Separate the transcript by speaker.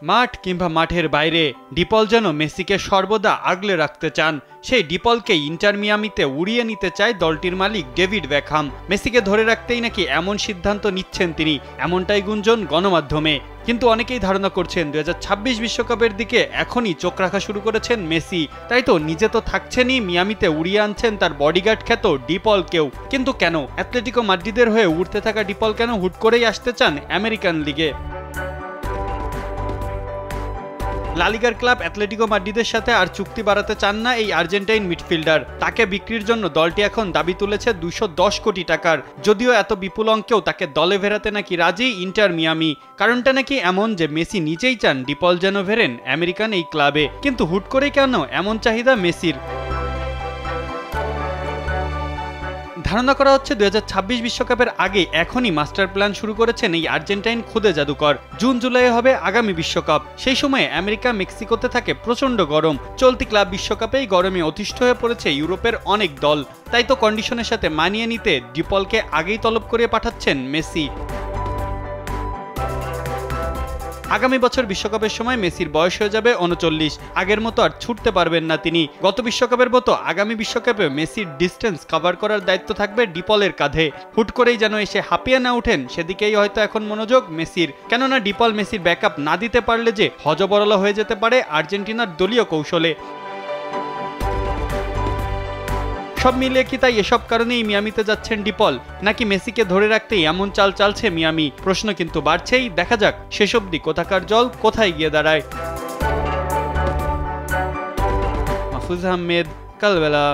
Speaker 1: মাঠ কিংবা মাঠের বাইরে ডিপল যেন মেসিকে সর্বদা আগলে রাখতে চান। সেই ডিপলকে ইন্টার মিয়ামিতে উড়িয়ে নিতে চায় দলটির মালিক ডেভিড বেকহাম। মেসিকে ধরে রাখতেই নাকি এমন সিদ্ধান্ত নিচ্ছেন তিনি, এমনটাই গুঞ্জন গণমাধ্যমে। কিন্তু অনেকেই ধারণা করছেন 2026 বিশ্বকাপের দিকে এখনই চোখ রাখা শুরু করেছেন মেসি। তাই তো নিজে তো থাকছেনই, মিয়ামিতে উড়িয়ে আনছেন তার বডিগার্ড খ্যাত ডিপলকেও। কিন্তু কেন অ্যাটলেটিকো মাদ্রিদের হয়ে উড়তে থাকা ডিপল কেন হুট করেই আসতে চান আমেরিকান লিগে? লা লিগার ক্লাব অ্যাটলেটিকো মাদ্রিদের সাথে আর চুক্তি বাড়াতে চান না এই আর্জেন্টাইন মিডফিল্ডার। তাকে বিক্রির জন্য দলটি এখন দাবি তুলেছে 210 কোটি টাকার। যদিও এত বিপুল অঙ্কেও তাকে দলে ফেরাতে নাকি রাজি ইন্টার মিয়ামি। কারণটা নাকি এমন যে মেসি নিজেই চান ডিপল যেন ফেরেন আমেরিকান এই ক্লাবে। কিন্তু হুট করে কেন এমন চাহিদা মেসির? ধারণা করা হচ্ছে 2026 বিশ্বকাপের আগে এখনই মাস্টার প্ল্যান শুরু করেছেন এই আর্জেন্টাইন খুদে জাদুকর। জুন জুলাই হবে আগামী বিশ্বকাপ। সেই সময়ে আমেরিকা মেক্সিকোতে থাকে প্রচন্ড গরম। চলতি ক্লাব বিশ্বকাপেই গরমে অতিষ্ঠ হয়ে পড়েছে ইউরোপের অনেক দল। তাই তো কন্ডিশনের সাথে মানিয়ে নিতে ডিপলকে আগেই তলব করে পাঠাচ্ছেন মেসি। আগামী বছর বিশ্বকাপের সময় মেসির বয়স হয়ে যাবে 39। আগের মতো আর ছুটতে পারবেন না তিনি। গত বিশ্বকাপের মতো আগামী বিশ্বকাপে মেসির ডিস্টেন্স কভার করার দায়িত্ব থাকবে ডিপলের কাঁধে। হুট করেই যেন এসে হাঁপিয়ে না ওঠেন সেদিকেই হয়তো এখন মনোযোগ মেসির। কেননা ডিপল মেসির ব্যাকআপ না দিতে পারলে যে হযবরল হয়ে যেতে পারে আর্জেন্টিনার দলীয় কৌশলে। সব মিলিয়ে কি তাই এসব কারণেই মিয়ামিতে যাচ্ছেন ডিপল, নাকি মেসিকে ধরে রাখতেই এমন চাল চালছে মিয়ামি? প্রশ্ন কিন্তু বাড়ছেই। দেখা যাক শেষ অবধি কোথাকার জল কোথায় গিয়ে দাঁড়ায়। মাহফুজ আহমেদ, কালবেলা।